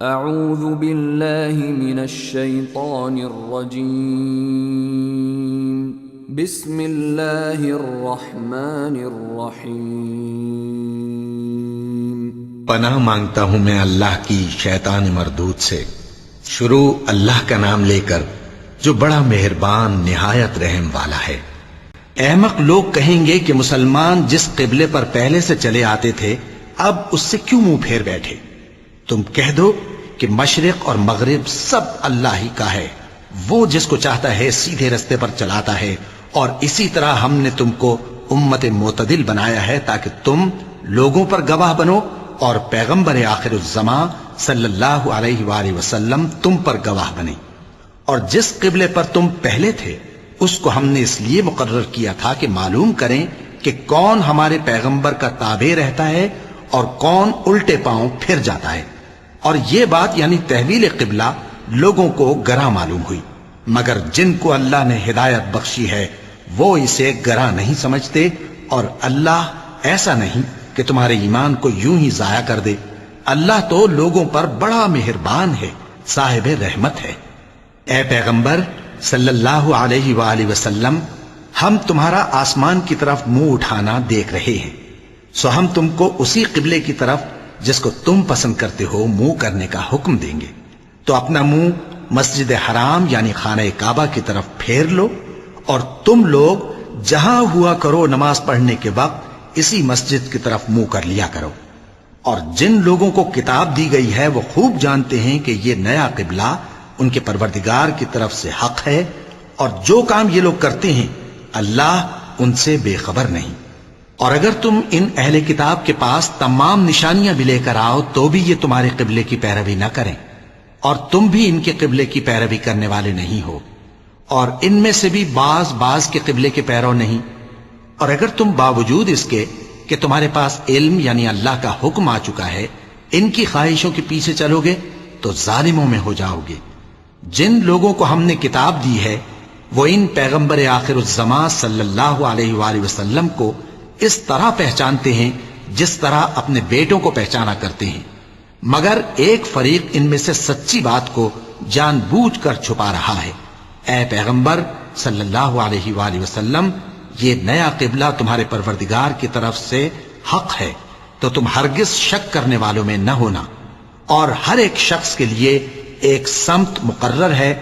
اعوذ باللہ من الشیطان الرجیم بسم اللہ الرحمن الرحیم پناہ مانگتا ہوں میں اللہ کی شیطان مردود سے۔ شروع اللہ کا نام لے کر جو بڑا مہربان نہایت رحم والا ہے۔ احمق لوگ کہیں گے کہ مسلمان جس قبلے پر پہلے سے چلے آتے تھے اب اس سے کیوں منہ پھیر بیٹھے؟ تم کہہ دو کہ مشرق اور مغرب سب اللہ ہی کا ہے، وہ جس کو چاہتا ہے سیدھے رستے پر چلاتا ہے، اور اسی طرح ہم نے تم کو امت معتدل بنایا ہے تاکہ تم لوگوں پر گواہ بنو اور پیغمبر آخر الزمان صلی اللہ علیہ وآلہ وسلم تم پر گواہ بنے۔ اور جس قبلے پر تم پہلے تھے اس کو ہم نے اس لیے مقرر کیا تھا کہ معلوم کریں کہ کون ہمارے پیغمبر کا تابع رہتا ہے اور کون الٹے پاؤں پھر جاتا ہے۔ اور یہ بات یعنی تحویل قبلہ لوگوں کو گراں معلوم ہوئی، مگر جن کو اللہ نے ہدایت بخشی ہے وہ اسے گراں نہیں سمجھتے، اور اللہ ایسا نہیں کہ تمہارے ایمان کو یوں ہی ضائع کر دے۔ اللہ تو لوگوں پر بڑا مہربان ہے، صاحب رحمت ہے۔ اے پیغمبر صلی اللہ علیہ وآلہ وسلم، ہم تمہارا آسمان کی طرف منہ اٹھانا دیکھ رہے ہیں، سو ہم تم کو اسی قبلے کی طرف جس کو تم پسند کرتے ہو منہ کرنے کا حکم دیں گے۔ تو اپنا منہ مسجد حرام یعنی خانہ کعبہ کی طرف پھیر لو، اور تم لوگ جہاں ہوا کرو نماز پڑھنے کے وقت اسی مسجد کی طرف منہ کر لیا کرو۔ اور جن لوگوں کو کتاب دی گئی ہے وہ خوب جانتے ہیں کہ یہ نیا قبلہ ان کے پروردگار کی طرف سے حق ہے، اور جو کام یہ لوگ کرتے ہیں اللہ ان سے بے خبر نہیں۔ اور اگر تم ان اہل کتاب کے پاس تمام نشانیاں بھی لے کر آؤ تو بھی یہ تمہارے قبلے کی پیروی نہ کریں، اور تم بھی ان کے قبلے کی پیروی کرنے والے نہیں ہو، اور ان میں سے بھی بعض کے قبلے کے پیرو نہیں۔ اور اگر تم باوجود اس کے کہ تمہارے پاس علم یعنی اللہ کا حکم آ چکا ہے ان کی خواہشوں کے پیچھے چلو گے تو ظالموں میں ہو جاؤ گے۔ جن لوگوں کو ہم نے کتاب دی ہے وہ ان پیغمبر آخر الزمان صلی اللہ علیہ وآلہ وسلم کو اس طرح پہچانتے ہیں جس طرح اپنے بیٹوں کو پہچانا کرتے ہیں، مگر ایک فریق ان میں سے سچی بات کو جان بوجھ کر چھپا رہا ہے۔ اے پیغمبر صلی اللہ علیہ وآلہ وسلم، یہ نیا قبلہ تمہارے پروردگار کی طرف سے حق ہے، تو تم ہرگز شک کرنے والوں میں نہ ہونا، اور ہر ایک شخص کے لیے ایک سمت مقرر ہے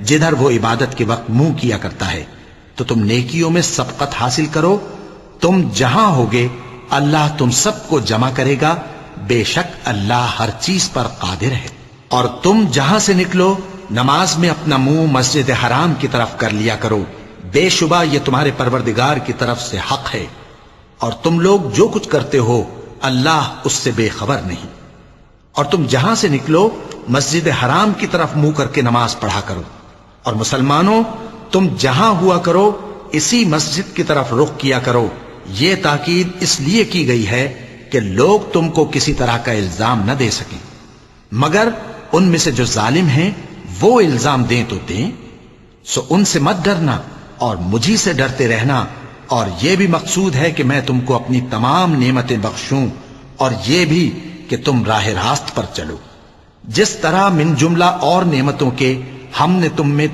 جدھر وہ عبادت کے وقت منہ کیا کرتا ہے، تو تم نیکیوں میں سبقت حاصل کرو۔ تم جہاں ہوگے اللہ تم سب کو جمع کرے گا، بے شک اللہ ہر چیز پر قادر ہے۔ اور تم جہاں سے نکلو نماز میں اپنا منہ مسجد حرام کی طرف کر لیا کرو، بے شبہ یہ تمہارے پروردگار کی طرف سے حق ہے، اور تم لوگ جو کچھ کرتے ہو اللہ اس سے بے خبر نہیں۔ اور تم جہاں سے نکلو مسجد حرام کی طرف منہ کر کے نماز پڑھا کرو، اور مسلمانوں تم جہاں ہوا کرو اسی مسجد کی طرف رخ کیا کرو۔ یہ تاکید اس لیے کی گئی ہے کہ لوگ تم کو کسی طرح کا الزام نہ دے سکیں، مگر ان میں سے جو ظالم ہیں وہ الزام دیں تو دیں، سو ان سے مت ڈرنا اور مجھی سے ڈرتے رہنا، اور یہ بھی مقصود ہے کہ میں تم کو اپنی تمام نعمتیں بخشوں، اور یہ بھی کہ تم راہ راست پر چلو۔ جس طرح من جملہ اور نعمتوں کے ہم نے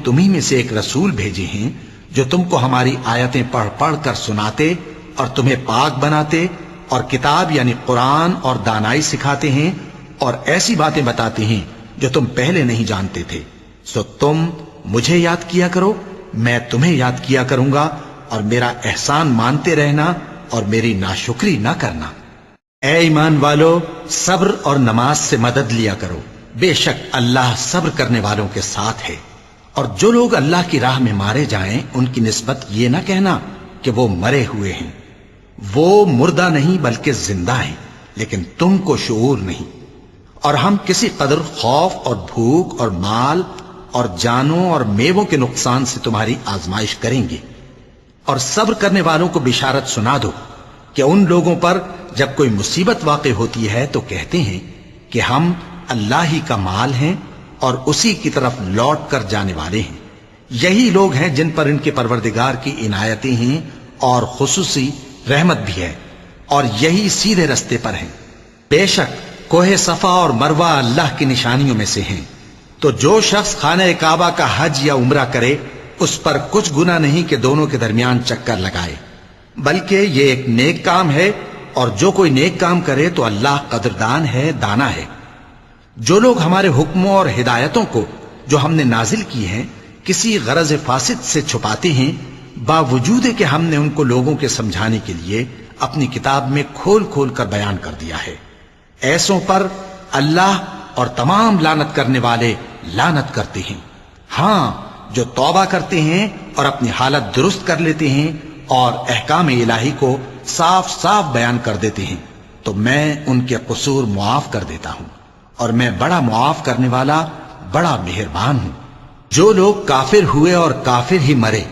تمہیں میں سے ایک رسول بھیجے ہیں جو تم کو ہماری آیتیں پڑھ پڑھ کر سناتے اور تمہیں پاک بناتے، اور کتاب یعنی قرآن اور دانائی سکھاتے ہیں، اور ایسی باتیں بتاتے ہیں جو تم پہلے نہیں جانتے تھے۔ سو تم مجھے یاد کیا کرو، میں تمہیں یاد کیا کروں گا، اور میرا احسان مانتے رہنا اور میری ناشکری نہ کرنا۔ اے ایمان والو، صبر اور نماز سے مدد لیا کرو، بے شک اللہ صبر کرنے والوں کے ساتھ ہے۔ اور جو لوگ اللہ کی راہ میں مارے جائیں ان کی نسبت یہ نہ کہنا کہ وہ مرے ہوئے ہیں، وہ مردہ نہیں بلکہ زندہ ہیں، لیکن تم کو شعور نہیں۔ اور ہم کسی قدر خوف اور بھوک اور مال اور جانوں اور میووں کے نقصان سے تمہاری آزمائش کریں گے، اور صبر کرنے والوں کو بشارت سنا دو کہ ان لوگوں پر جب کوئی مصیبت واقع ہوتی ہے تو کہتے ہیں کہ ہم اللہ ہی کا مال ہیں اور اسی کی طرف لوٹ کر جانے والے ہیں۔ یہی لوگ ہیں جن پر ان کے پروردگار کی عنایتیں ہیں اور خصوصی رحمت بھی ہے، اور یہی سیدھے رستے پر ہیں۔ بے شک کوہ صفا اور مروہ اللہ کی نشانیوں میں سے ہیں، تو جو شخص خانہ کعبہ کا حج یا عمرہ کرے اس پر کچھ گناہ نہیں کہ دونوں کے درمیان چکر لگائے، بلکہ یہ ایک نیک کام ہے، اور جو کوئی نیک کام کرے تو اللہ قدردان ہے، دانا ہے۔ جو لوگ ہمارے حکموں اور ہدایتوں کو جو ہم نے نازل کی ہیں کسی غرض فاسد سے چھپاتے ہیں، باوجود کہ ہم نے ان کو لوگوں کے سمجھانے کے لیے اپنی کتاب میں کھول کھول کر بیان کر دیا ہے، ایسوں پر اللہ اور تمام لعنت کرنے والے لعنت کرتے ہیں۔ ہاں، جو توبہ کرتے ہیں اور اپنی حالت درست کر لیتے ہیں اور احکام الہی کو صاف صاف بیان کر دیتے ہیں تو میں ان کے قصور معاف کر دیتا ہوں، اور میں بڑا معاف کرنے والا بڑا مہربان ہوں۔ جو لوگ کافر ہوئے اور کافر ہی مرے،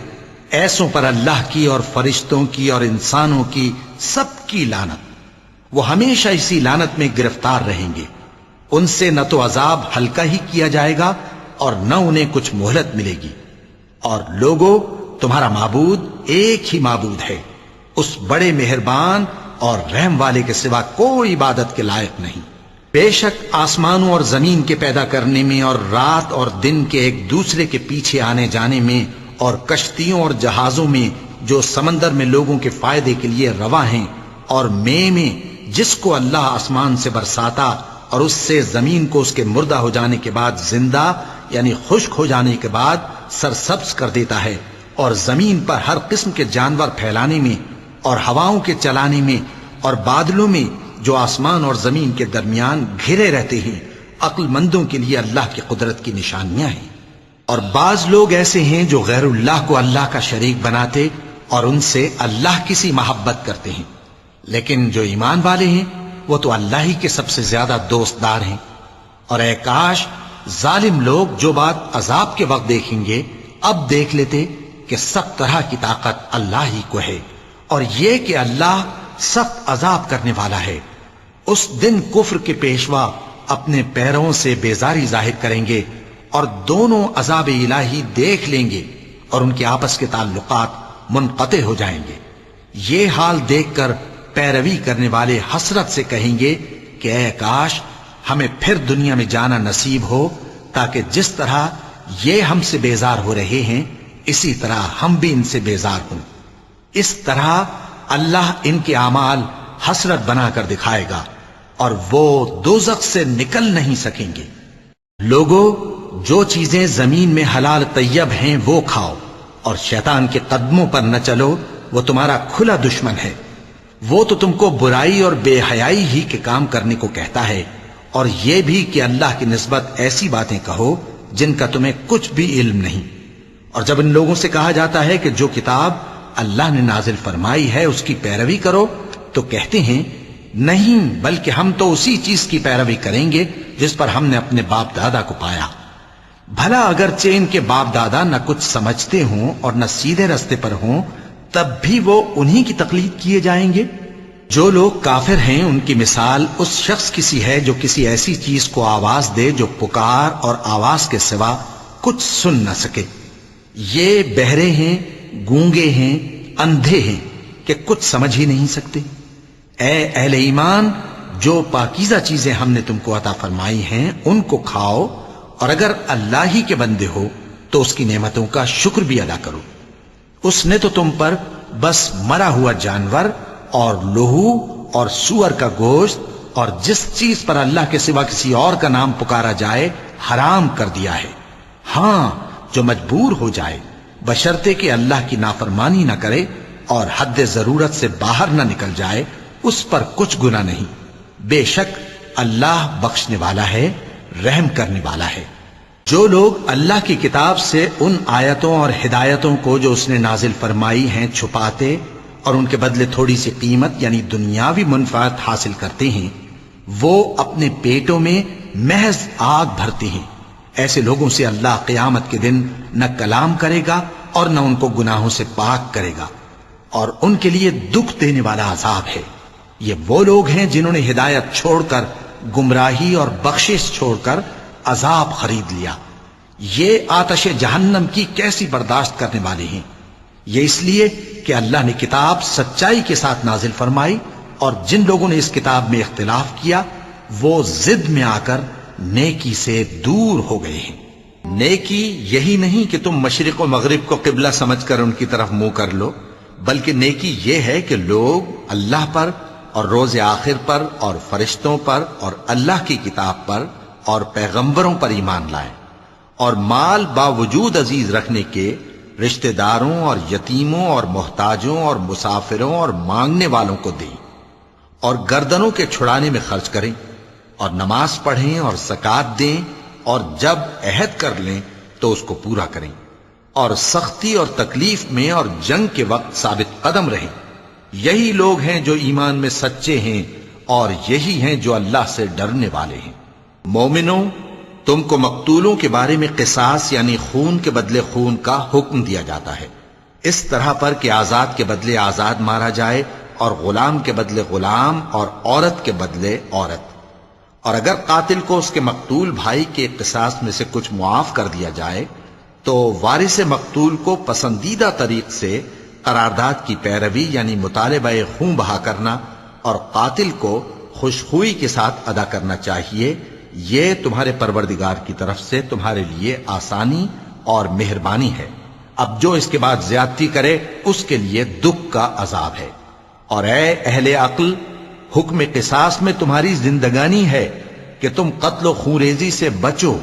ایسوں پر اللہ کی اور فرشتوں کی اور انسانوں کی سب کی لعنت، وہ ہمیشہ اسی لعنت میں گرفتار رہیں گے، ان سے نہ تو عذاب ہلکا ہی کیا جائے گا اور نہ انہیں کچھ مہلت ملے گی۔ اور لوگوں، تمہارا معبود ایک ہی معبود ہے، اس بڑے مہربان اور رحم والے کے سوا کوئی عبادت کے لائق نہیں۔ بے شک آسمانوں اور زمین کے پیدا کرنے میں اور رات اور دن کے ایک دوسرے کے پیچھے آنے جانے میں اور کشتیوں اور جہازوں میں جو سمندر میں لوگوں کے فائدے کے لیے رواں ہیں، اور میں جس کو اللہ آسمان سے برساتا اور اس سے زمین کو اس کے مردہ ہو جانے کے بعد زندہ یعنی خشک ہو جانے کے بعد سرسبز کر دیتا ہے، اور زمین پر ہر قسم کے جانور پھیلانے میں اور ہواؤں کے چلانے میں اور بادلوں میں جو آسمان اور زمین کے درمیان گھرے رہتے ہیں، عقل مندوں کے لیے اللہ کی قدرت کی نشانیاں ہیں۔ اور بعض لوگ ایسے ہیں جو غیر اللہ کو اللہ کا شریک بناتے اور ان سے اللہ کی سی محبت کرتے ہیں، لیکن جو ایمان والے ہیں وہ تو اللہ ہی کے سب سے زیادہ دوست دار ہیں۔ اور اے کاش ظالم لوگ جو بات عذاب کے وقت دیکھیں گے اب دیکھ لیتے کہ سب طرح کی طاقت اللہ ہی کو ہے، اور یہ کہ اللہ سخت عذاب کرنے والا ہے۔ اس دن کفر کے پیشوا اپنے پیروں سے بیزاری ظاہر کریں گے اور دونوں عذاب الہی دیکھ لیں گے اور ان کے آپس کے تعلقات منقطع ہو جائیں گے۔ یہ حال دیکھ کر پیروی کرنے والے حسرت سے کہیں گے کہ اے کاش ہمیں پھر دنیا میں جانا نصیب ہو، تاکہ جس طرح یہ ہم سے بیزار ہو رہے ہیں اسی طرح ہم بھی ان سے بیزار ہوں۔ اس طرح اللہ ان کے اعمال حسرت بنا کر دکھائے گا اور وہ دوزخ سے نکل نہیں سکیں گے۔ لوگوں، جو چیزیں زمین میں حلال طیب ہیں وہ کھاؤ، اور شیطان کے قدموں پر نہ چلو، وہ تمہارا کھلا دشمن ہے۔ وہ تو تم کو برائی اور بے حیائی ہی کے کام کرنے کو کہتا ہے، اور یہ بھی کہ اللہ کی نسبت ایسی باتیں کہو جن کا تمہیں کچھ بھی علم نہیں۔ اور جب ان لوگوں سے کہا جاتا ہے کہ جو کتاب اللہ نے نازل فرمائی ہے اس کی پیروی کرو، تو کہتے ہیں نہیں، بلکہ ہم تو اسی چیز کی پیروی کریں گے جس پر ہم نے اپنے باپ دادا کو پایا۔ بھلا اگرچہ ان کے باپ دادا نہ کچھ سمجھتے ہوں اور نہ سیدھے رستے پر ہوں، تب بھی وہ انہی کی تقلید کیے جائیں گے۔ جو لوگ کافر ہیں ان کی مثال اس شخص کی سی ہے جو کسی ایسی چیز کو آواز دے جو پکار اور آواز کے سوا کچھ سن نہ سکے۔ یہ بہرے ہیں، گونگے ہیں، اندھے ہیں کہ کچھ سمجھ ہی نہیں سکتے۔ اے اہل ایمان، جو پاکیزہ چیزیں ہم نے تم کو عطا فرمائی ہیں ان کو کھاؤ، اور اگر اللہ ہی کے بندے ہو تو اس کی نعمتوں کا شکر بھی ادا کرو۔ اس نے تو تم پر بس مرا ہوا جانور اور لہو اور سور کا گوشت اور جس چیز پر اللہ کے سوا کسی اور کا نام پکارا جائے حرام کر دیا ہے۔ ہاں، جو مجبور ہو جائے بشرطے کہ اللہ کی نافرمانی نہ کرے اور حد ضرورت سے باہر نہ نکل جائے، اس پر کچھ گناہ نہیں۔ بے شک اللہ بخشنے والا ہے، رحم کرنے والا ہے۔ جو لوگ اللہ کی کتاب سے ان آیتوں اور ہدایتوں کو جو اس نے نازل فرمائی ہیں چھپاتے اور ان کے بدلے تھوڑی سی قیمت یعنی دنیاوی منفعت حاصل کرتے ہیں، وہ اپنے پیٹوں میں محض آگ بھرتے ہیں۔ ایسے لوگوں سے اللہ قیامت کے دن نہ کلام کرے گا اور نہ ان کو گناہوں سے پاک کرے گا، اور ان کے لیے دکھ دینے والا عذاب ہے۔ یہ وہ لوگ ہیں جنہوں نے ہدایت چھوڑ کر گمراہی اور بخشش چھوڑ کر عذاب خرید لیا۔ یہ آتش جہنم کی کیسی برداشت کرنے والے ہیں۔ یہ اس لیے کہ اللہ نے کتاب سچائی کے ساتھ نازل فرمائی، اور جن لوگوں نے اس کتاب میں اختلاف کیا وہ ضد میں آ کر نیکی سے دور ہو گئے ہیں۔ نیکی یہی نہیں کہ تم مشرق و مغرب کو قبلہ سمجھ کر ان کی طرف منہ کر لو، بلکہ نیکی یہ ہے کہ لوگ اللہ پر اور روز آخر پر اور فرشتوں پر اور اللہ کی کتاب پر اور پیغمبروں پر ایمان لائیں، اور مال باوجود عزیز رکھنے کے رشتہ داروں اور یتیموں اور محتاجوں اور مسافروں اور مانگنے والوں کو دیں، اور گردنوں کے چھڑانے میں خرچ کریں، اور نماز پڑھیں اور زکوٰۃ دیں، اور جب عہد کر لیں تو اس کو پورا کریں، اور سختی اور تکلیف میں اور جنگ کے وقت ثابت قدم رہیں۔ یہی لوگ ہیں جو ایمان میں سچے ہیں، اور یہی ہیں جو اللہ سے ڈرنے والے ہیں۔ مومنوں، تم کو مقتولوں کے بارے میں قصاص یعنی خون کے بدلے خون کا حکم دیا جاتا ہے، اس طرح پر کہ آزاد کے بدلے آزاد مارا جائے، اور غلام کے بدلے غلام، اور عورت کے بدلے عورت۔ اور اگر قاتل کو اس کے مقتول بھائی کے قصاص میں سے کچھ معاف کر دیا جائے تو وارث مقتول کو پسندیدہ طریق سے قرارداد کی پیروی یعنی مطالبہ خون بہا کرنا اور قاتل کو خوشخوئی کے ساتھ ادا کرنا چاہیے۔ یہ تمہارے پروردگار کی طرف سے تمہارے لیے آسانی اور مہربانی ہے۔ اب جو اس کے بعد زیادتی کرے اس کے لیے دکھ کا عذاب ہے۔ اور اے اہل عقل، حکم قصاص میں تمہاری زندگانی ہے کہ تم قتل و خونریزی سے بچو۔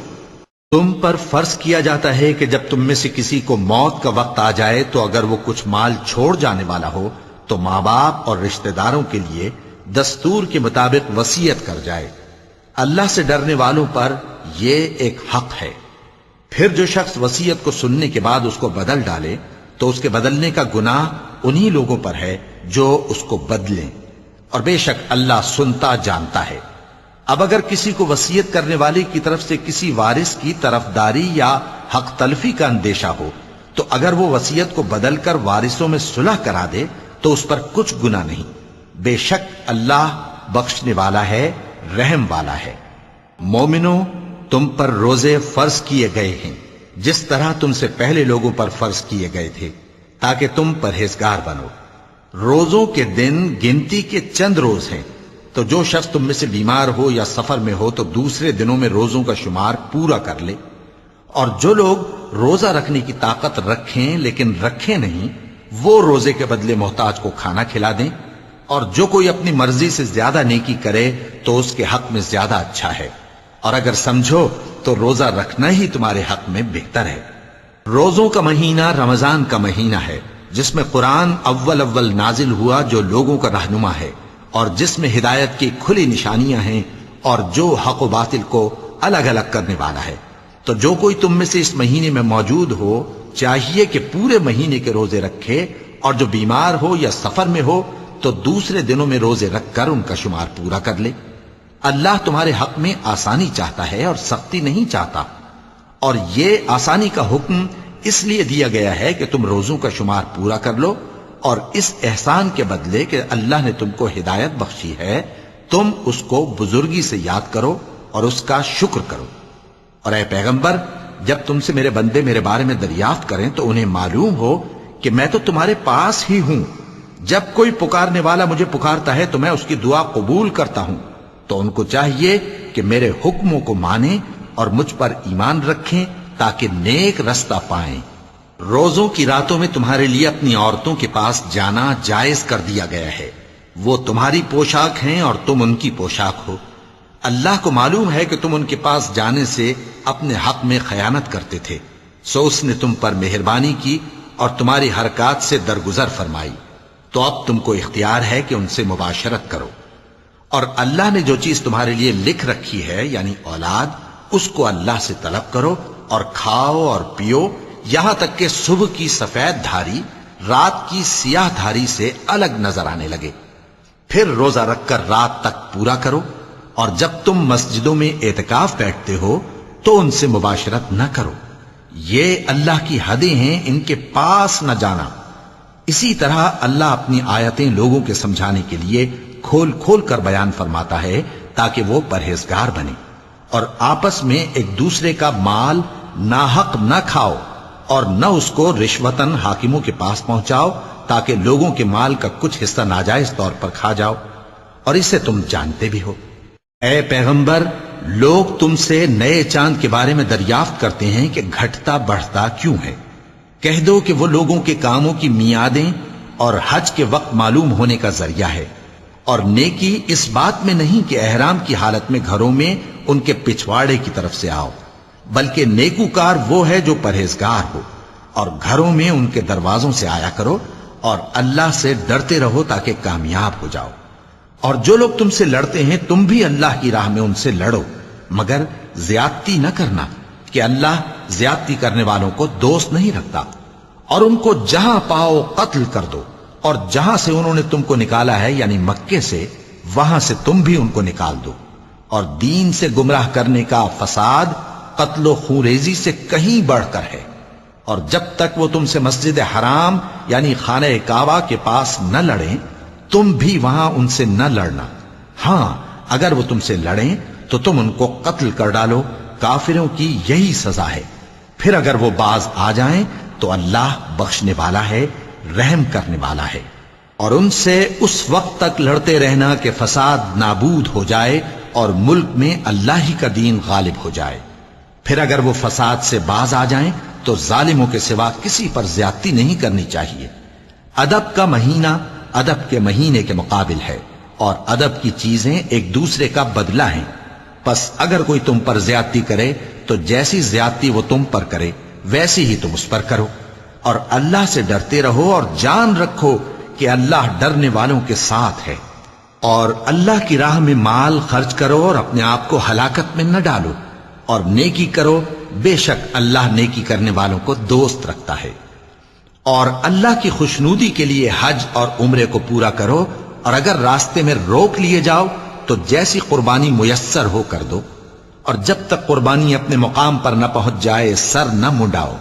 تم پر فرض کیا جاتا ہے کہ جب تم میں سے کسی کو موت کا وقت آ جائے تو اگر وہ کچھ مال چھوڑ جانے والا ہو تو ماں باپ اور رشتہ داروں کے لیے دستور کے مطابق وصیت کر جائے۔ اللہ سے ڈرنے والوں پر یہ ایک حق ہے۔ پھر جو شخص وصیت کو سننے کے بعد اس کو بدل ڈالے تو اس کے بدلنے کا گناہ انہی لوگوں پر ہے جو اس کو بدلیں، اور بے شک اللہ سنتا جانتا ہے۔ اب اگر کسی کو وصیت کرنے والے کی طرف سے کسی وارث کی طرفداری یا حق تلفی کا اندیشہ ہو تو اگر وہ وصیت کو بدل کر وارثوں میں صلح کرا دے تو اس پر کچھ گناہ نہیں، بے شک اللہ بخشنے والا ہے، رحم والا ہے۔ مومنوں، تم پر روزے فرض کیے گئے ہیں جس طرح تم سے پہلے لوگوں پر فرض کیے گئے تھے تاکہ تم پرہیزگار بنو۔ روزوں کے دن گنتی کے چند روز ہیں، تو جو شخص تم میں سے بیمار ہو یا سفر میں ہو تو دوسرے دنوں میں روزوں کا شمار پورا کر لے۔ اور جو لوگ روزہ رکھنے کی طاقت رکھیں لیکن رکھیں نہیں، وہ روزے کے بدلے محتاج کو کھانا کھلا دیں۔ اور جو کوئی اپنی مرضی سے زیادہ نیکی کرے تو اس کے حق میں زیادہ اچھا ہے، اور اگر سمجھو تو روزہ رکھنا ہی تمہارے حق میں بہتر ہے۔ روزوں کا مہینہ رمضان کا مہینہ ہے جس میں قرآن اول نازل ہوا، جو لوگوں کا رہنما ہے اور جس میں ہدایت کی کھلی نشانیاں ہیں اور جو حق و باطل کو الگ الگ کرنے والا ہے۔ تو جو کوئی تم میں سے اس مہینے میں موجود ہو چاہیے کہ پورے مہینے کے روزے رکھے، اور جو بیمار ہو یا سفر میں ہو تو دوسرے دنوں میں روزے رکھ کر ان کا شمار پورا کر لے۔ اللہ تمہارے حق میں آسانی چاہتا ہے اور سختی نہیں چاہتا، اور یہ آسانی کا حکم اس لیے دیا گیا ہے کہ تم روزوں کا شمار پورا کر لو، اور اس احسان کے بدلے کہ اللہ نے تم کو ہدایت بخشی ہے تم اس کو بزرگی سے یاد کرو اور اس کا شکر کرو۔ اور اے پیغمبر، جب تم سے میرے بندے میرے بارے میں دریافت کریں تو انہیں معلوم ہو کہ میں تو تمہارے پاس ہی ہوں۔ جب کوئی پکارنے والا مجھے پکارتا ہے تو میں اس کی دعا قبول کرتا ہوں، تو ان کو چاہیے کہ میرے حکموں کو مانیں اور مجھ پر ایمان رکھیں تاکہ نیک رستہ پائیں۔ روزوں کی راتوں میں تمہارے لیے اپنی عورتوں کے پاس جانا جائز کر دیا گیا ہے، وہ تمہاری پوشاک ہیں اور تم ان کی پوشاک ہو۔ اللہ کو معلوم ہے کہ تم ان کے پاس جانے سے اپنے حق میں خیانت کرتے تھے، سو اس نے تم پر مہربانی کی اور تمہاری حرکات سے درگزر فرمائی، تو اب تم کو اختیار ہے کہ ان سے مباشرت کرو۔ اور اللہ نے جو چیز تمہارے لیے لکھ رکھی ہے یعنی اولاد، اس کو اللہ سے طلب کرو اور کھاؤ اور پیو، یہاں تک کہ صبح کی سفید دھاری رات کی سیاہ دھاری سے الگ نظر آنے لگے۔ پھر روزہ رکھ کر رات تک پورا کرو، اور جب تم مسجدوں میں اعتکاف بیٹھتے ہو تو ان سے مباشرت نہ کرو، یہ اللہ کی حدیں ہیں، ان کے پاس نہ جانا۔ اسی طرح اللہ اپنی آیتیں لوگوں کے سمجھانے کے لیے کھول کھول کر بیان فرماتا ہے تاکہ وہ پرہیزگار بنے۔ اور آپس میں ایک دوسرے کا مال ناحق نہ کھاؤ، اور نہ اس کو رشوتاً حاکموں کے پاس پہنچاؤ تاکہ لوگوں کے مال کا کچھ حصہ ناجائز طور پر کھا جاؤ، اور اسے تم جانتے بھی ہو۔ اے پیغمبر، لوگ تم سے نئے چاند کے بارے میں دریافت کرتے ہیں کہ گھٹتا بڑھتا کیوں ہے۔ کہہ دو کہ وہ لوگوں کے کاموں کی میعادیں اور حج کے وقت معلوم ہونے کا ذریعہ ہے، اور نیکی اس بات میں نہیں کہ احرام کی حالت میں گھروں میں ان کے پچھواڑے کی طرف سے آؤ، بلکہ نیکوکار وہ ہے جو پرہیزگار ہو، اور گھروں میں ان کے دروازوں سے آیا کرو، اور اللہ سے ڈرتے رہو تاکہ کامیاب ہو جاؤ۔ اور جو لوگ تم سے لڑتے ہیں تم بھی اللہ کی راہ میں ان سے لڑو، مگر زیادتی نہ کرنا، کہ اللہ زیادتی کرنے والوں کو دوست نہیں رکھتا۔ اور ان کو جہاں پاؤ قتل کر دو، اور جہاں سے انہوں نے تم کو نکالا ہے یعنی مکے سے، وہاں سے تم بھی ان کو نکال دو۔ اور دین سے گمراہ کرنے کا فساد قتل و خونریزی سے کہیں بڑھ کر ہے۔ اور جب تک وہ تم سے مسجد حرام یعنی خانہ کعبہ کے پاس نہ لڑیں، تم بھی وہاں ان سے نہ لڑنا۔ ہاں، اگر وہ تم سے لڑیں تو تم ان کو قتل کر ڈالو، کافروں کی یہی سزا ہے۔ پھر اگر وہ باز آ جائیں تو اللہ بخشنے والا ہے، رحم کرنے والا ہے۔ اور ان سے اس وقت تک لڑتے رہنا کہ فساد نابود ہو جائے اور ملک میں اللہ ہی کا دین غالب ہو جائے۔ پھر اگر وہ فساد سے باز آ جائیں تو ظالموں کے سوا کسی پر زیادتی نہیں کرنی چاہیے۔ ادب کا مہینہ ادب کے مہینے کے مقابل ہے، اور ادب کی چیزیں ایک دوسرے کا بدلہ ہیں۔ پس اگر کوئی تم پر زیادتی کرے تو جیسی زیادتی وہ تم پر کرے ویسی ہی تم اس پر کرو، اور اللہ سے ڈرتے رہو، اور جان رکھو کہ اللہ ڈرنے والوں کے ساتھ ہے۔ اور اللہ کی راہ میں مال خرچ کرو اور اپنے آپ کو ہلاکت میں نہ ڈالو، اور نیکی کرو، بے شک اللہ نیکی کرنے والوں کو دوست رکھتا ہے۔ اور اللہ کی خوشنودی کے لیے حج اور عمرے کو پورا کرو، اور اگر راستے میں روک لیے جاؤ تو جیسی قربانی میسر ہو کر دو، اور جب تک قربانی اپنے مقام پر نہ پہنچ جائے سر نہ منڈاؤ۔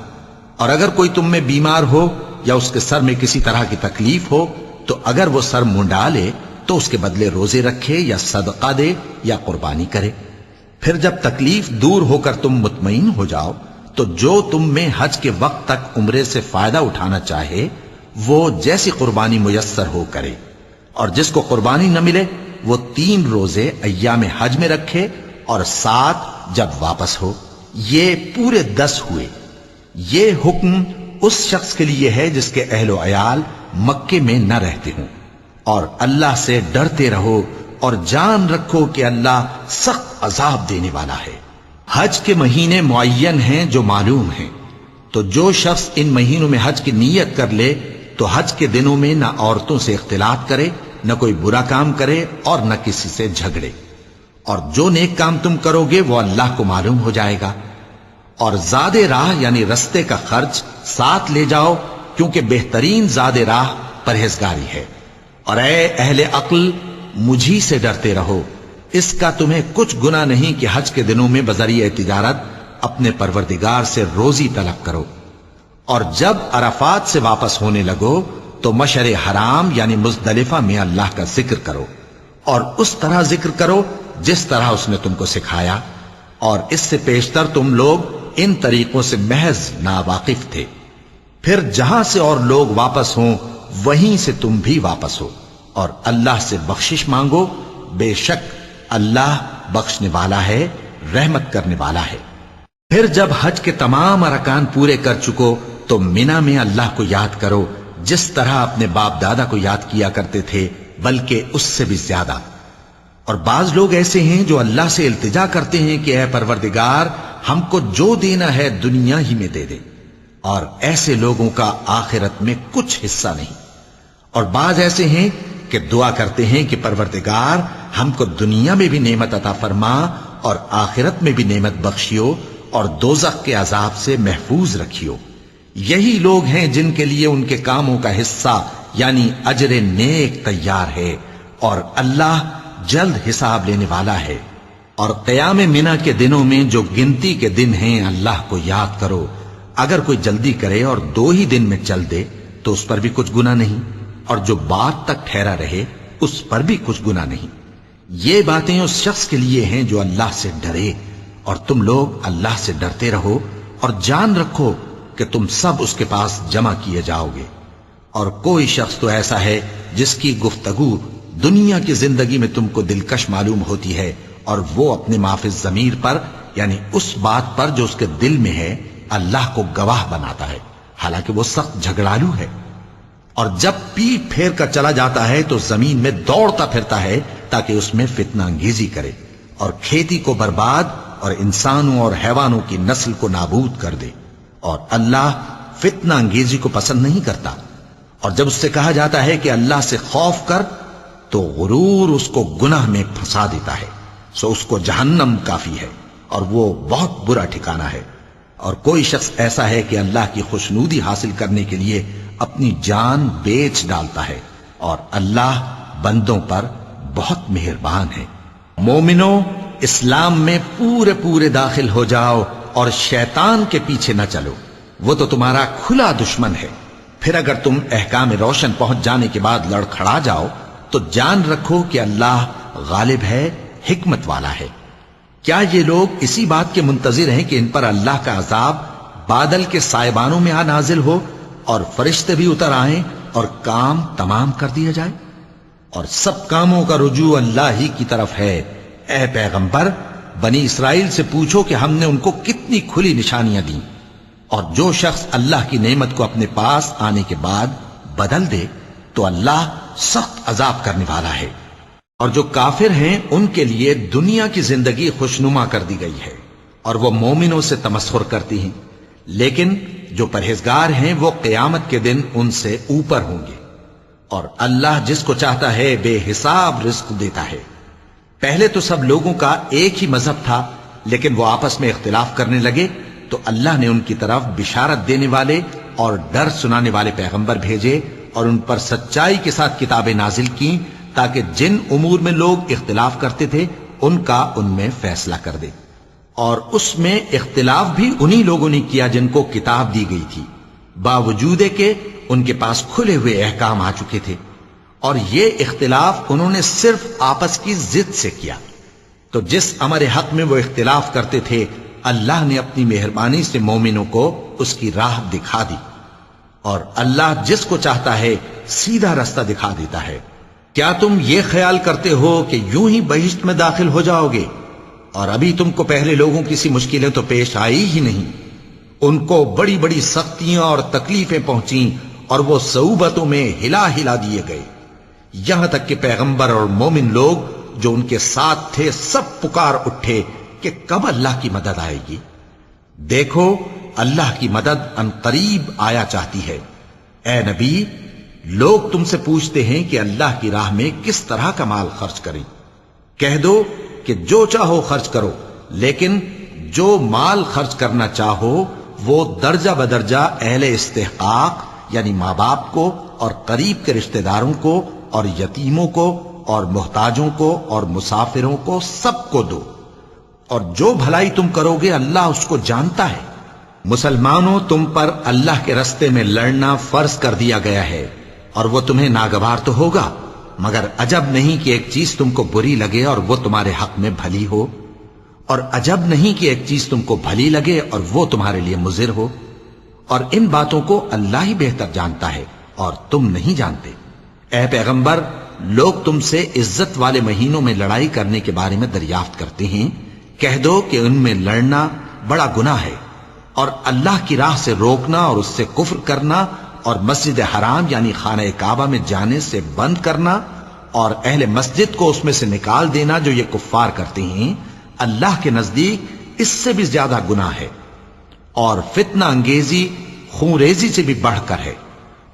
اور اگر کوئی تم میں بیمار ہو یا اس کے سر میں کسی طرح کی تکلیف ہو تو اگر وہ سر منڈا لے تو اس کے بدلے روزے رکھے یا صدقہ دے یا قربانی کرے۔ پھر جب تکلیف دور ہو کر تم مطمئن ہو جاؤ تو جو تم میں حج کے وقت تک عمرے سے فائدہ اٹھانا چاہے وہ جیسی قربانی میسر ہو کرے، اور جس کو قربانی نہ ملے وہ 3 روزے ایام حج میں رکھے اور 7 جب واپس ہو، یہ پورے 10 ہوئے۔ یہ حکم اس شخص کے لیے ہے جس کے اہل و عیال مکے میں نہ رہتے ہوں۔ اور اللہ سے ڈرتے رہو اور جان رکھو کہ اللہ سخت عذاب دینے والا ہے۔ حج کے مہینے معین ہیں جو معلوم ہیں، تو جو شخص ان مہینوں میں حج کی نیت کر لے تو حج کے دنوں میں نہ عورتوں سے اختلاط کرے، نہ کوئی برا کام کرے اور نہ کسی سے جھگڑے۔ اور جو نیک کام تم کرو گے وہ اللہ کو معلوم ہو جائے گا۔ اور زاد راہ یعنی رستے کا خرچ ساتھ لے جاؤ، کیونکہ بہترین زاد راہ پرہیزگاری ہے۔ اور اے اہل عقل، مجھی سے ڈرتے رہو، اس کا تمہیں کچھ گناہ نہیں کہ حج کے دنوں میں بذریعہ تجارت اپنے پروردگار سے روزی طلب کرو۔ اور جب عرفات سے واپس ہونے لگو تو مشعر حرام یعنی مزدلفہ میں اللہ کا ذکر کرو، اور اس طرح ذکر کرو جس طرح اس نے تم کو سکھایا، اور اس سے پیشتر تم لوگ ان طریقوں سے محض ناواقف تھے۔ پھر جہاں سے اور لوگ واپس ہوں وہیں سے تم بھی واپس ہو، اور اللہ سے بخشش مانگو، بے شک اللہ بخشنے والا ہے، رحمت کرنے والا ہے۔ پھر جب حج کے تمام ارکان پورے کر چکو تو منی میں اللہ کو یاد کرو جس طرح اپنے باپ دادا کو یاد کیا کرتے تھے، بلکہ اس سے بھی زیادہ۔ اور بعض لوگ ایسے ہیں جو اللہ سے التجا کرتے ہیں کہ اے پروردگار، ہم کو جو دینا ہے دنیا ہی میں دے دے، اور ایسے لوگوں کا آخرت میں کچھ حصہ نہیں۔ اور بعض ایسے ہیں کہ دعا کرتے ہیں کہ پروردگار ہم کو دنیا میں بھی نعمت عطا فرما اور آخرت میں بھی نعمت بخشیو اور دوزخ کے عذاب سے محفوظ رکھیو۔ یہی لوگ ہیں جن کے لیے ان کے کاموں کا حصہ یعنی اجر نیک تیار ہے، اور اللہ جلد حساب لینے والا ہے۔ اور قیام منی کے دنوں میں جو گنتی کے دن ہیں اللہ کو یاد کرو۔ اگر کوئی جلدی کرے اور 2 ہی دن میں چل دے تو اس پر بھی کچھ گناہ نہیں، اور جو بات تک ٹھہرا رہے اس پر بھی کچھ گناہ نہیں۔ یہ باتیں اس شخص کے لیے ہیں جو اللہ سے ڈرے، اور تم لوگ اللہ سے ڈرتے رہو، اور جان رکھو کہ تم سب اس کے پاس جمع کیے جاؤ گے۔ اور کوئی شخص تو ایسا ہے جس کی گفتگو دنیا کی زندگی میں تم کو دلکش معلوم ہوتی ہے اور وہ اپنے معافی ضمیر پر یعنی اس بات پر جو اس کے دل میں ہے اللہ کو گواہ بناتا ہے، حالانکہ وہ سخت جھگڑالو ہے۔ اور جب پیٹ پھیر کر چلا جاتا ہے تو زمین میں دوڑتا پھرتا ہے تاکہ اس میں فتنہ انگیزی کرے اور کھیتی کو برباد اور انسانوں اور حیوانوں کی نسل کو نابود کر دے، اور اللہ فتنہ انگیزی کو پسند نہیں کرتا۔ اور جب اس سے کہا جاتا ہے کہ اللہ سے خوف کر تو غرور اس کو گناہ میں پھنسا دیتا ہے، سو اس کو جہنم کافی ہے اور وہ بہت برا ٹھکانہ ہے۔ اور کوئی شخص ایسا ہے کہ اللہ کی خوشنودی حاصل کرنے کے لیے اپنی جان بیچ ڈالتا ہے، اور اللہ بندوں پر بہت مہربان ہے۔ مومنو، اسلام میں پورے پورے داخل ہو جاؤ اور شیطان کے پیچھے نہ چلو، وہ تو تمہارا کھلا دشمن ہے۔ پھر اگر تم احکام روشن پہنچ جانے کے بعد لڑکھڑا جاؤ تو جان رکھو کہ اللہ غالب ہے، حکمت والا ہے۔ کیا یہ لوگ اسی بات کے منتظر ہیں کہ ان پر اللہ کا عذاب بادل کے سائبانوں میں آ نازل ہو اور فرشتے بھی اتر آئیں اور کام تمام کر دیا جائے؟ اور سب کاموں کا رجوع اللہ ہی کی طرف ہے۔ اے پیغمبر، بنی اسرائیل سے پوچھو کہ ہم نے ان کو کتنی کھلی نشانیاں دیں، اور جو شخص اللہ کی نعمت کو اپنے پاس آنے کے بعد بدل دے تو اللہ سخت عذاب کرنے والا ہے۔ اور جو کافر ہیں ان کے لیے دنیا کی زندگی خوشنما کر دی گئی ہے اور وہ مومنوں سے تمسخر کرتی ہیں، لیکن جو پرہیزگار ہیں وہ قیامت کے دن ان سے اوپر ہوں گے۔ اور اللہ جس کو چاہتا ہے بے حساب رزق دیتا ہے۔ پہلے تو سب لوگوں کا ایک ہی مذہب تھا، لیکن وہ آپس میں اختلاف کرنے لگے تو اللہ نے ان کی طرف بشارت دینے والے اور ڈر سنانے والے پیغمبر بھیجے اور ان پر سچائی کے ساتھ کتابیں نازل کی تاکہ جن امور میں لوگ اختلاف کرتے تھے ان کا ان میں فیصلہ کر دے۔ اور اس میں اختلاف بھی انہی لوگوں نے کیا جن کو کتاب دی گئی تھی، باوجود کہ ان کے پاس کھلے ہوئے احکام آ چکے تھے، اور یہ اختلاف انہوں نے صرف آپس کی ضد سے کیا۔ تو جس امر حق میں وہ اختلاف کرتے تھے اللہ نے اپنی مہربانی سے مومنوں کو اس کی راہ دکھا دی، اور اللہ جس کو چاہتا ہے سیدھا رستہ دکھا دیتا ہے۔ کیا تم یہ خیال کرتے ہو کہ یوں ہی بہشت میں داخل ہو جاؤ گے؟ اور ابھی تم کو پہلے لوگوں کی سی مشکلیں تو پیش آئی ہی نہیں۔ ان کو بڑی بڑی سختیاں اور تکلیفیں پہنچیں اور وہ صعوبتوں میں ہلا ہلا دیے گئے، یہاں تک کہ پیغمبر اور مومن لوگ جو ان کے ساتھ تھے سب پکار اٹھے کہ کب اللہ کی مدد آئے گی۔ دیکھو اللہ کی مدد ان قریب آیا چاہتی ہے۔ اے نبی، لوگ تم سے پوچھتے ہیں کہ اللہ کی راہ میں کس طرح کا مال خرچ کریں۔ کہہ دو کہ جو چاہو خرچ کرو، لیکن جو مال خرچ کرنا چاہو وہ درجہ بدرجہ اہل استحقاق یعنی ماں باپ کو اور قریب کے رشتہ داروں کو اور یتیموں کو اور محتاجوں کو اور مسافروں کو سب کو دو، اور جو بھلائی تم کرو گے اللہ اس کو جانتا ہے۔ مسلمانوں، تم پر اللہ کے رستے میں لڑنا فرض کر دیا گیا ہے، اور وہ تمہیں ناگوار تو ہوگا، مگر عجب نہیں کہ ایک چیز تم کو بری لگے اور وہ تمہارے حق میں بھلی ہو، اور عجب نہیں کہ ایک چیز تم کو بھلی لگے اور وہ تمہارے لیے مضر ہو، اور ان باتوں کو اللہ ہی بہتر جانتا ہے اور تم نہیں جانتے۔ اے پیغمبر، لوگ تم سے عزت والے مہینوں میں لڑائی کرنے کے بارے میں دریافت کرتے ہیں، کہہ دو کہ ان میں لڑنا بڑا گناہ ہے، اور اللہ کی راہ سے روکنا اور اس سے کفر کرنا اور مسجد حرام یعنی خانہ کعبہ میں جانے سے بند کرنا اور اہل مسجد کو اس میں سے نکال دینا جو یہ کفار کرتے ہیں، اللہ کے نزدیک اس سے بھی زیادہ گناہ ہے، اور فتنہ انگیزی خونریزی سے بھی بڑھ کر ہے۔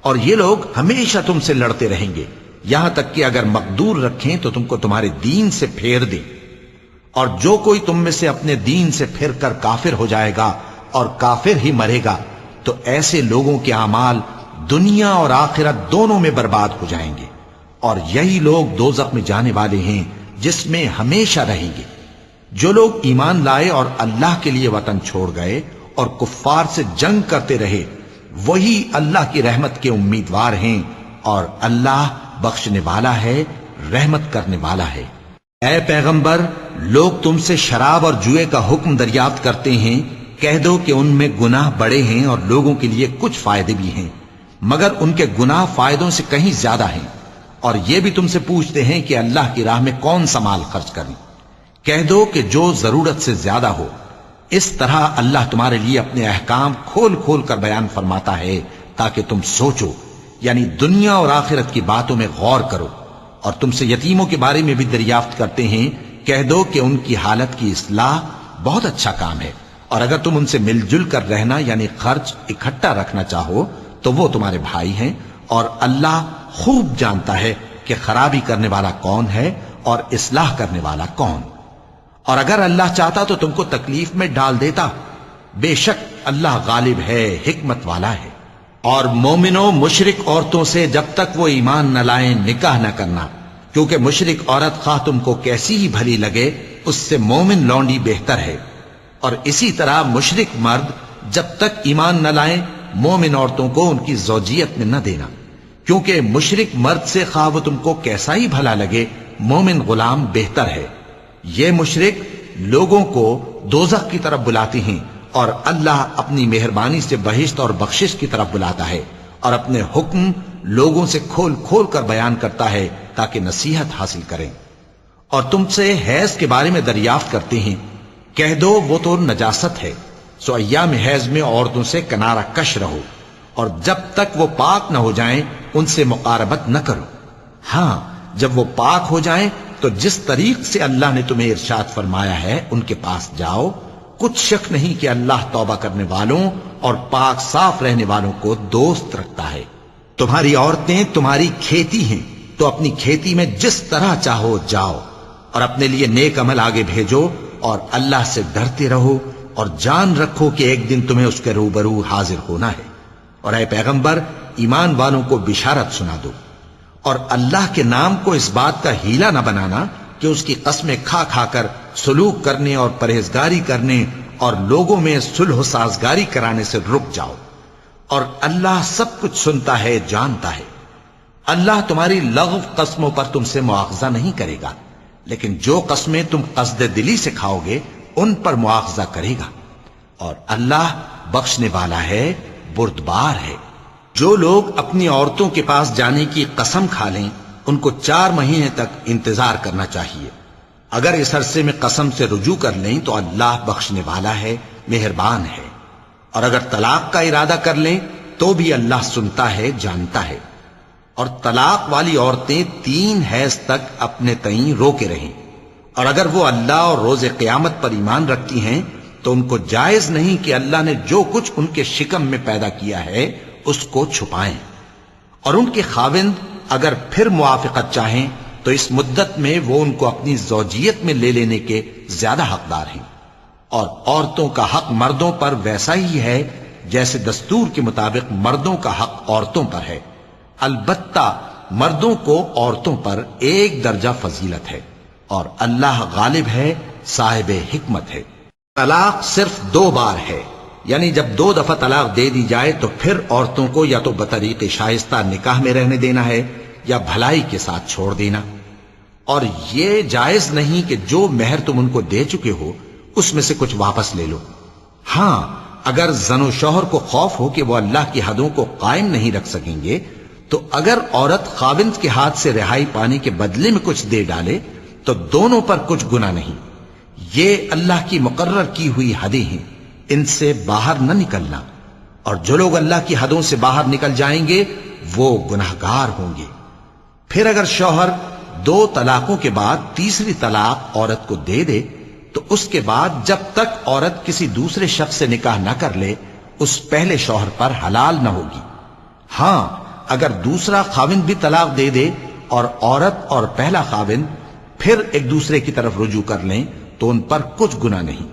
اور یہ لوگ ہمیشہ تم سے لڑتے رہیں گے، یہاں تک کہ اگر مقدور رکھیں تو تم کو تمہارے دین سے پھیر دیں، اور جو کوئی تم میں سے اپنے دین سے پھر کر کافر ہو جائے گا اور کافر ہی مرے گا تو ایسے لوگوں کے اعمال دنیا اور آخرت دونوں میں برباد ہو جائیں گے، اور یہی لوگ دوزخ میں جانے والے ہیں جس میں ہمیشہ رہیں گے۔ جو لوگ ایمان لائے اور اللہ کے لیے وطن چھوڑ گئے اور کفار سے جنگ کرتے رہے وہی اللہ کی رحمت کے امیدوار ہیں، اور اللہ بخشنے والا ہے، رحمت کرنے والا ہے۔ اے پیغمبر، لوگ تم سے شراب اور جوئے کا حکم دریافت کرتے ہیں، کہہ دو کہ ان میں گناہ بڑے ہیں اور لوگوں کے لیے کچھ فائدے بھی ہیں، مگر ان کے گناہ فائدوں سے کہیں زیادہ ہیں۔ اور یہ بھی تم سے پوچھتے ہیں کہ اللہ کی راہ میں کون سا مال خرچ کریں، کہہ دو کہ جو ضرورت سے زیادہ ہو. اس طرح اللہ تمہارے لیے اپنے احکام کھول کھول کر بیان فرماتا ہے تاکہ تم سوچو، یعنی دنیا اور آخرت کی باتوں میں غور کرو. اور تم سے یتیموں کے بارے میں بھی دریافت کرتے ہیں، کہہ دو کہ ان کی حالت کی اصلاح بہت اچھا کام ہے، اور اگر تم ان سے مل جل کر رہنا یعنی خرچ اکٹھا رکھنا چاہو تو وہ تمہارے بھائی ہیں، اور اللہ خوب جانتا ہے کہ خرابی کرنے والا کون ہے اور اصلاح کرنے والا کون. اور اگر اللہ چاہتا تو تم کو تکلیف میں ڈال دیتا، بے شک اللہ غالب ہے، حکمت والا ہے. اور مومنوں مشرک عورتوں سے جب تک وہ ایمان نہ لائیں نکاح نہ کرنا، کیونکہ مشرک عورت خواہ تم کو کیسی ہی بھلی لگے اس سے مومن لونڈی بہتر ہے. اور اسی طرح مشرک مرد جب تک ایمان نہ لائیں مومن عورتوں کو ان کی زوجیت میں نہ دینا، کیونکہ مشرک مرد سے خواہ وہ تم کو کیسا ہی بھلا لگے مومن غلام بہتر ہے. یہ مشرک لوگوں کو دوزخ کی طرف بلاتے ہیں، اور اللہ اپنی مہربانی سے بہشت اور بخشش کی طرف بلاتا ہے، اور اپنے حکم لوگوں سے کھول کھول کر بیان کرتا ہے تاکہ نصیحت حاصل کریں. اور تم سے حیض کے بارے میں دریافت کرتے ہیں، کہہ دو وہ تو نجاست ہے، سو ایام حیض میں عورتوں سے کنارہ کش رہو، اور جب تک وہ پاک نہ ہو جائیں ان سے مقاربت نہ کرو. ہاں جب وہ پاک ہو جائیں تو جس طریق سے اللہ نے تمہیں ارشاد فرمایا ہے ان کے پاس جاؤ. کچھ شک نہیں کہ اللہ توبہ کرنے والوں اور پاک صاف رہنے والوں کو دوست رکھتا ہے. تمہاری عورتیں تمہاری کھیتی ہیں، تو اپنی کھیتی میں جس طرح چاہو جاؤ، اور اپنے لیے نیک عمل آگے بھیجو، اور اللہ سے ڈرتے رہو، اور جان رکھو کہ ایک دن تمہیں اس کے روبرو حاضر ہونا ہے. اور اے پیغمبر ایمان والوں کو بشارت سنا دو، اور اللہ کے نام کو اس بات کا ہیلا نہ بنانا کہ اس کی قسمیں کھا کھا کر سلوک کرنے اور پرہیزگاری کرنے اور لوگوں میں صلح و سازگاری کرانے سے رک جاؤ. اور اللہ سب کچھ سنتا ہے، جانتا ہے. اللہ تمہاری لغو قسموں پر تم سے مواخذہ نہیں کرے گا، لیکن جو قسمیں تم قصد دلی سے کھاؤ گے ان پر مواخذہ کرے گا. اور اللہ بخشنے والا ہے، بردبار ہے. جو لوگ اپنی عورتوں کے پاس جانے کی قسم کھا لیں ان کو 4 مہینے تک انتظار کرنا چاہیے. اگر اس عرصے میں قسم سے رجوع کر لیں تو اللہ بخشنے والا ہے، مہربان ہے. اور اگر طلاق کا ارادہ کر لیں تو بھی اللہ سنتا ہے، جانتا ہے. اور طلاق والی عورتیں 3 حیض تک اپنے تئیں روکے رہیں، اور اگر وہ اللہ اور روز قیامت پر ایمان رکھتی ہیں تو ان کو جائز نہیں کہ اللہ نے جو کچھ ان کے شکم میں پیدا کیا ہے اس کو چھپائیں. اور ان کے خاوند اگر پھر موافقت چاہیں تو اس مدت میں وہ ان کو اپنی زوجیت میں لے لینے کے زیادہ حقدار ہیں. اور عورتوں کا حق مردوں پر ویسا ہی ہے جیسے دستور کے مطابق مردوں کا حق عورتوں پر ہے. البتہ مردوں کو عورتوں پر 1 درجہ فضیلت ہے، اور اللہ غالب ہے، صاحب حکمت ہے. طلاق صرف 2 بار ہے، یعنی جب 2 دفعہ طلاق دے دی جائے تو پھر عورتوں کو یا تو بطریق شائستہ نکاح میں رہنے دینا ہے یا بھلائی کے ساتھ چھوڑ دینا. اور یہ جائز نہیں کہ جو مہر تم ان کو دے چکے ہو اس میں سے کچھ واپس لے لو. ہاں اگر زن و شوہر کو خوف ہو کہ وہ اللہ کی حدوں کو قائم نہیں رکھ سکیں گے تو اگر عورت خاوند کے ہاتھ سے رہائی پانے کے بدلے میں کچھ دے ڈالے تو دونوں پر کچھ گناہ نہیں. یہ اللہ کی مقرر کی ہوئی حدیں ہیں، ان سے باہر نہ نکلنا. اور جو لوگ اللہ کی حدوں سے باہر نکل جائیں گے وہ گناہگار ہوں گے. پھر اگر شوہر 2 طلاقوں کے بعد تیسری طلاق عورت کو دے دے تو اس کے بعد جب تک عورت کسی دوسرے شخص سے نکاح نہ کر لے اس پہلے شوہر پر حلال نہ ہوگی. ہاں اگر دوسرا خاوند بھی طلاق دے دے اور عورت اور پہلا خاوند پھر ایک دوسرے کی طرف رجوع کر لیں تو ان پر کچھ گناہ نہیں،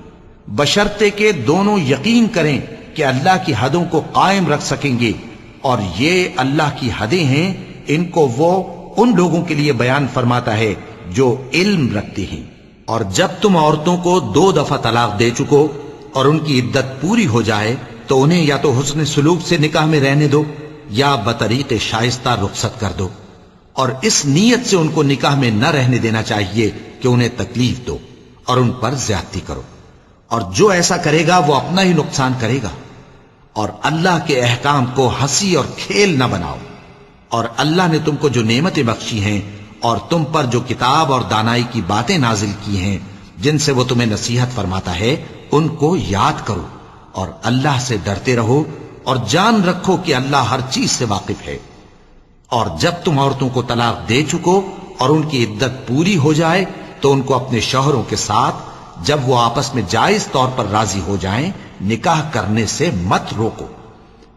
بشرطے کہ دونوں یقین کریں کہ اللہ کی حدوں کو قائم رکھ سکیں گے. اور یہ اللہ کی حدیں ہیں، ان کو وہ ان لوگوں کے لیے بیان فرماتا ہے جو علم رکھتے ہیں. اور جب تم عورتوں کو 2 دفعہ طلاق دے چکو اور ان کی عدت پوری ہو جائے تو انہیں یا تو حسن سلوک سے نکاح میں رہنے دو یا بطریق شائستہ رخصت کر دو. اور اس نیت سے ان کو نکاح میں نہ رہنے دینا چاہیے کہ انہیں تکلیف دو اور ان پر زیادتی کرو. اور جو ایسا کرے گا وہ اپنا ہی نقصان کرے گا. اور اللہ کے احکام کو ہنسی اور کھیل نہ بناؤ. اور اللہ نے تم کو جو نعمتیں بخشی ہیں اور تم پر جو کتاب اور دانائی کی باتیں نازل کی ہیں جن سے وہ تمہیں نصیحت فرماتا ہے ان کو یاد کرو، اور اللہ سے ڈرتے رہو، اور جان رکھو کہ اللہ ہر چیز سے واقف ہے۔ اور جب تم عورتوں کو طلاق دے چکو اور ان کی عدت پوری ہو جائے تو ان کو اپنے شوہروں کے ساتھ جب وہ آپس میں جائز طور پر راضی ہو جائیں نکاح کرنے سے مت روکو۔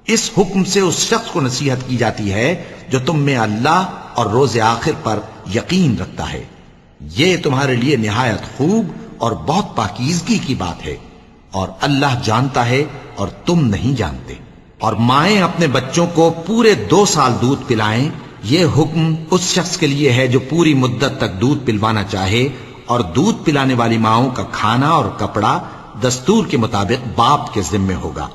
اس حکم سے اس شخص کو نصیحت کی جاتی ہے جو تم میں اللہ اور روز آخر پر یقین رکھتا ہے۔ یہ تمہارے لیے نہایت خوب اور بہت پاکیزگی کی بات ہے، اور اللہ جانتا ہے اور تم نہیں جانتے۔ اور مائیں اپنے بچوں کو پورے 2 سال دودھ پلائیں، یہ حکم اس شخص کے لیے ہے جو پوری مدت تک دودھ پلوانا چاہے، اور دودھ پلانے والی ماؤں کا کھانا اور کپڑا دستور کے مطابق باپ کے ذمے ہوگا۔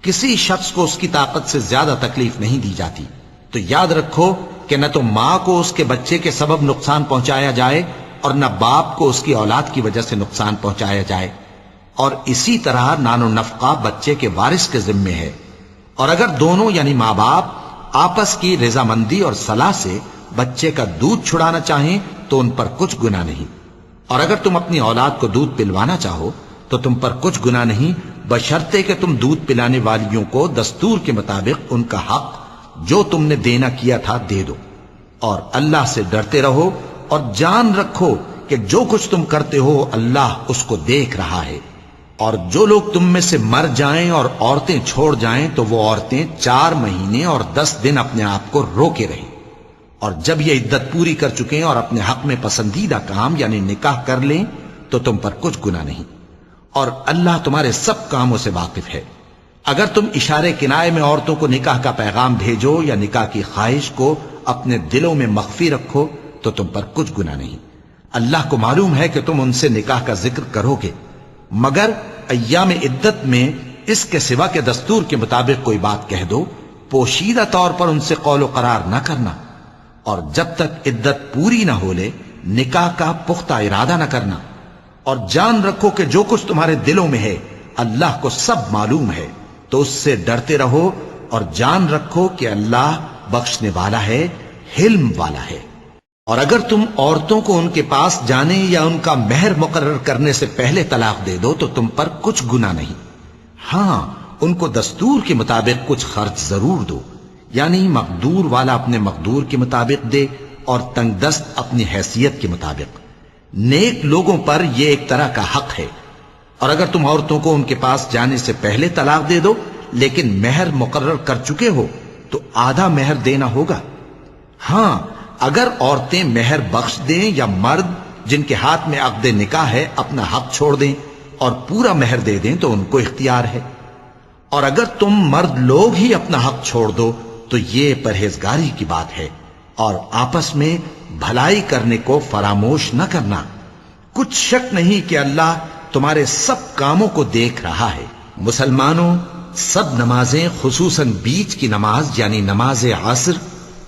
کسی شخص کو اس کی طاقت سے زیادہ تکلیف نہیں دی جاتی، تو یاد رکھو کہ نہ تو ماں کو اس کے بچے کے سبب نقصان پہنچایا جائے اور نہ باپ کو اس کی اولاد کی وجہ سے نقصان پہنچایا جائے، اور اسی طرح نان و نفقہ بچے کے وارث کے ذمے ہے۔ اور اگر دونوں یعنی ماں باپ آپس کی رضامندی اور صلاح سے بچے کا دودھ چھڑانا چاہیں تو ان پر کچھ گناہ نہیں، اور اگر تم اپنی اولاد کو دودھ پلوانا چاہو تو تم پر کچھ گناہ نہیں، بشرطے کہ تم دودھ پلانے والیوں کو دستور کے مطابق ان کا حق جو تم نے دینا کیا تھا دے دو۔ اور اللہ سے ڈرتے رہو اور جان رکھو کہ جو کچھ تم کرتے ہو اللہ اس کو دیکھ رہا ہے۔ اور جو لوگ تم میں سے مر جائیں اور عورتیں چھوڑ جائیں تو وہ عورتیں 4 مہینے اور 10 دن اپنے آپ کو روکے رہیں، اور جب یہ عدت پوری کر چکیں اور اپنے حق میں پسندیدہ کام یعنی نکاح کر لیں تو تم پر کچھ گناہ نہیں، اور اللہ تمہارے سب کاموں سے واقف ہے۔ اگر تم اشارے کنائے میں عورتوں کو نکاح کا پیغام بھیجو یا نکاح کی خواہش کو اپنے دلوں میں مخفی رکھو تو تم پر کچھ گناہ نہیں۔ اللہ کو معلوم ہے کہ تم ان سے نکاح کا ذکر کرو گے، مگر ایام عدت میں اس کے سوا کے دستور کے مطابق کوئی بات کہہ دو، پوشیدہ طور پر ان سے قول و قرار نہ کرنا، اور جب تک عدت پوری نہ ہو لے نکاح کا پختہ ارادہ نہ کرنا۔ اور جان رکھو کہ جو کچھ تمہارے دلوں میں ہے اللہ کو سب معلوم ہے، تو اس سے ڈرتے رہو اور جان رکھو کہ اللہ بخشنے والا ہے، حلم والا ہے۔ اور اگر تم عورتوں کو ان کے پاس جانے یا ان کا مہر مقرر کرنے سے پہلے طلاق دے دو تو تم پر کچھ گناہ نہیں، ہاں ان کو دستور کے مطابق کچھ خرچ ضرور دو، یعنی مقدور والا اپنے مقدور کے مطابق دے اور تنگ دست اپنی حیثیت کے مطابق۔ نیک لوگوں پر یہ ایک طرح کا حق ہے۔ اور اگر تم عورتوں کو ان کے پاس جانے سے پہلے طلاق دے دو لیکن مہر مقرر کر چکے ہو تو آدھا مہر دینا ہوگا۔ ہاں اگر عورتیں مہر بخش دیں یا مرد جن کے ہاتھ میں عقد نکاح ہے اپنا حق چھوڑ دیں اور پورا مہر دے دیں تو ان کو اختیار ہے۔ اور اگر تم مرد لوگ ہی اپنا حق چھوڑ دو تو یہ پرہیزگاری کی بات ہے، اور آپس میں بھلائی کرنے کو فراموش نہ کرنا۔ کچھ شک نہیں کہ اللہ تمہارے سب کاموں کو دیکھ رہا ہے۔ مسلمانوں، سب نمازیں خصوصاً بیچ کی نماز یعنی نماز عصر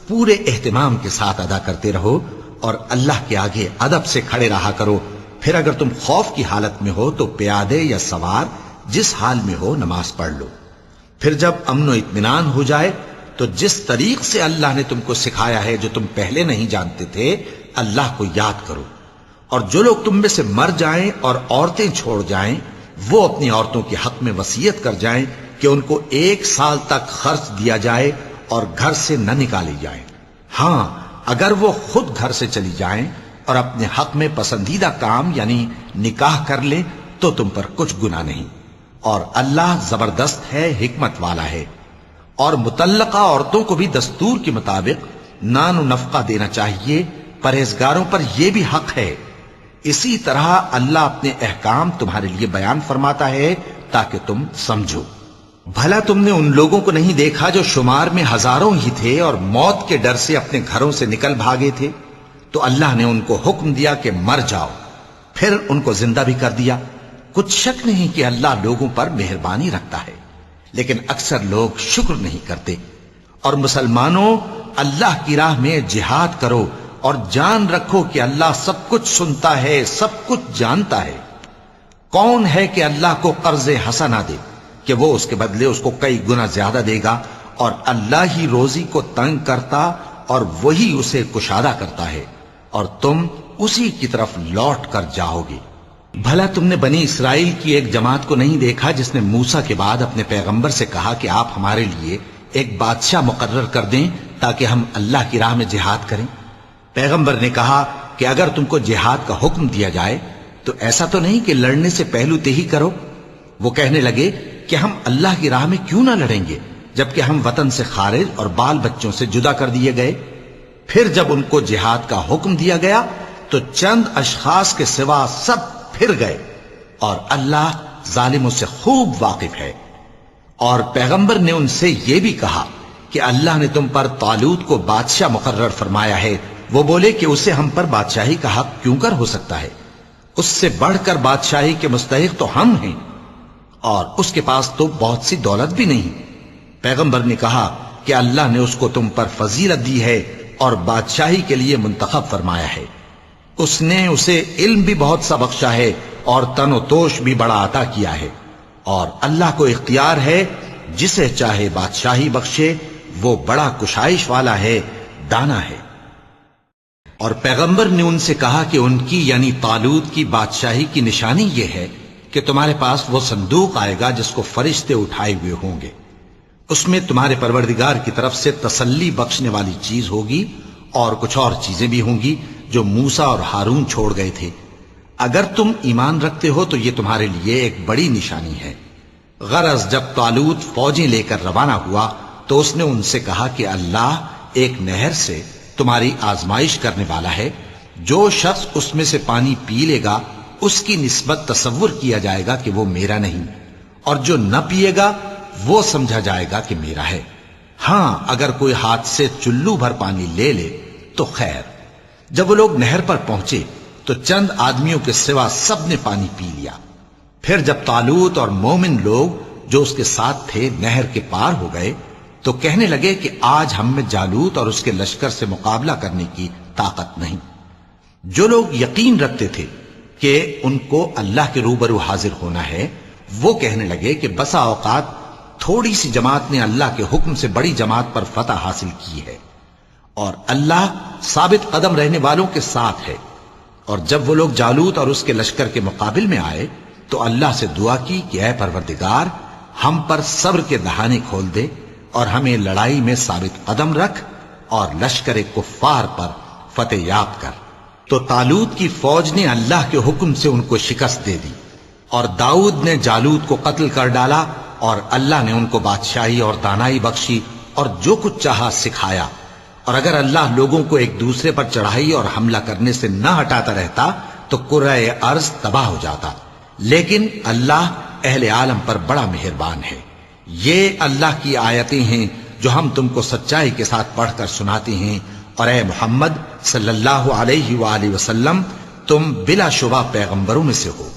پورے اہتمام کے ساتھ ادا کرتے رہو، اور اللہ کے آگے ادب سے کھڑے رہا کرو۔ پھر اگر تم خوف کی حالت میں ہو تو پیادے یا سوار جس حال میں ہو نماز پڑھ لو۔ پھر جب امن و اطمینان ہو جائے تو جس طریق سے اللہ نے تم کو سکھایا ہے جو تم پہلے نہیں جانتے تھے اللہ کو یاد کرو۔ اور جو لوگ تم میں سے مر جائیں اور عورتیں چھوڑ جائیں وہ اپنی عورتوں کے حق میں وصیت کر جائیں کہ ان کو 1 سال تک خرچ دیا جائے اور گھر سے نہ نکالی جائیں۔ ہاں اگر وہ خود گھر سے چلی جائیں اور اپنے حق میں پسندیدہ کام یعنی نکاح کر لیں تو تم پر کچھ گناہ نہیں، اور اللہ زبردست ہے، حکمت والا ہے۔ اور مطلقہ عورتوں کو بھی دستور کے مطابق نان و نفقہ دینا چاہیے، پرہیزگاروں پر یہ بھی حق ہے۔ اسی طرح اللہ اپنے احکام تمہارے لیے بیان فرماتا ہے تاکہ تم سمجھو۔ بھلا تم نے ان لوگوں کو نہیں دیکھا جو شمار میں ہزاروں ہی تھے اور موت کے ڈر سے اپنے گھروں سے نکل بھاگے تھے، تو اللہ نے ان کو حکم دیا کہ مر جاؤ، پھر ان کو زندہ بھی کر دیا۔ کچھ شک نہیں کہ اللہ لوگوں پر مہربانی رکھتا ہے، لیکن اکثر لوگ شکر نہیں کرتے۔ اور مسلمانوں، اللہ کی راہ میں جہاد کرو اور جان رکھو کہ اللہ سب کچھ سنتا ہے، سب کچھ جانتا ہے۔ کون ہے کہ اللہ کو قرض حسنہ دے کہ وہ اس کے بدلے اس کو کئی گنا زیادہ دے گا، اور اللہ ہی روزی کو تنگ کرتا اور وہی اسے کشادہ کرتا ہے، اور تم اسی کی طرف لوٹ کر جاؤ گے۔ بھلا تم نے بنی اسرائیل کی ایک جماعت کو نہیں دیکھا جس نے موسیٰ کے بعد اپنے پیغمبر سے کہا کہ آپ ہمارے لیے ایک بادشاہ مقرر کر دیں تاکہ ہم اللہ کی راہ میں جہاد کریں؟ پیغمبر نے کہا کہ اگر تم کو جہاد کا حکم دیا جائے تو ایسا تو نہیں کہ لڑنے سے پہلو تہی کرو۔ وہ کہنے لگے کہ ہم اللہ کی راہ میں کیوں نہ لڑیں گے جبکہ ہم وطن سے خارج اور بال بچوں سے جدا کر دیے گئے۔ پھر جب ان کو جہاد کا حکم دیا گیا تو چند اشخاص کے سوا سب پھر گئے، اور اللہ ظالموں سے خوب واقف ہے۔ اور پیغمبر نے ان سے یہ بھی کہا کہ اللہ نے تم پر طالوت کو بادشاہ مقرر فرمایا ہے۔ وہ بولے کہ اسے ہم پر بادشاہی کا حق کیوں کر ہو سکتا ہے؟ اس سے بڑھ کر بادشاہی کے مستحق تو ہم ہیں، اور اس کے پاس تو بہت سی دولت بھی نہیں۔ پیغمبر نے کہا کہ اللہ نے اس کو تم پر فضیلت دی ہے اور بادشاہی کے لیے منتخب فرمایا ہے۔ اس نے اسے علم بھی بہت سا بخشا ہے اور تن و توش بھی بڑا عطا کیا ہے، اور اللہ کو اختیار ہے جسے چاہے بادشاہی بخشے، وہ بڑا کشائش والا ہے، دانا ہے۔ اور پیغمبر نے ان سے کہا کہ ان کی یعنی طالوت کی بادشاہی کی نشانی یہ ہے کہ تمہارے پاس وہ صندوق آئے گا جس کو فرشتے اٹھائے ہوئے ہوں گے۔ اس میں تمہارے پروردگار کی طرف سے تسلی بخشنے والی چیز ہوگی اور کچھ اور چیزیں بھی ہوں گی جو موسیٰ اور ہارون چھوڑ گئے تھے۔ اگر تم ایمان رکھتے ہو تو یہ تمہارے لیے ایک بڑی نشانی ہے۔ غرض جب طالوت فوجیں لے کر روانہ ہوا تو اس نے ان سے کہا کہ اللہ ایک نہر سے تمہاری آزمائش کرنے والا ہے، جو شخص اس میں سے پانی پی لے گا اس کی نسبت تصور کیا جائے گا کہ وہ میرا نہیں، اور جو نہ پیے گا وہ سمجھا جائے گا کہ میرا ہے۔ ہاں اگر کوئی ہاتھ سے چلو بھر پانی لے لے تو خیر۔ جب وہ لوگ نہر پر پہنچے تو چند آدمیوں کے سوا سب نے پانی پی لیا۔ پھر جب طالوت اور مومن لوگ جو اس کے ساتھ تھے نہر کے پار ہو گئے تو کہنے لگے کہ آج ہم میں جالوت اور اس کے لشکر سے مقابلہ کرنے کی طاقت نہیں۔ جو لوگ یقین رکھتے تھے کہ ان کو اللہ کے روبرو حاضر ہونا ہے، وہ کہنے لگے کہ بسا اوقات تھوڑی سی جماعت نے اللہ کے حکم سے بڑی جماعت پر فتح حاصل کی ہے، اور اللہ ثابت قدم رہنے والوں کے ساتھ ہے۔ اور جب وہ لوگ جالوت اور اس کے لشکر کے مقابل میں آئے تو اللہ سے دعا کی کہ اے پروردگار، ہم پر صبر کے دہانے کھول دے اور ہمیں لڑائی میں ثابت قدم رکھ اور لشکر کفار پر فتح یاب کر۔ تو طالوت کی فوج نے اللہ کے حکم سے ان کو شکست دے دی، اور داؤد نے جالوت کو قتل کر ڈالا، اور اللہ نے ان کو بادشاہی اور دانائی بخشی اور جو کچھ چاہا سکھایا۔ اور اگر اللہ لوگوں کو ایک دوسرے پر چڑھائی اور حملہ کرنے سے نہ ہٹاتا رہتا تو کرۂ ارض تباہ ہو جاتا، لیکن اللہ اہل عالم پر بڑا مہربان ہے۔ یہ اللہ کی آیتیں ہیں جو ہم تم کو سچائی کے ساتھ پڑھ کر سناتے ہیں، اور اے محمد صلی اللہ علیہ وآلہ وسلم، تم بلا شبہ پیغمبروں میں سے ہو۔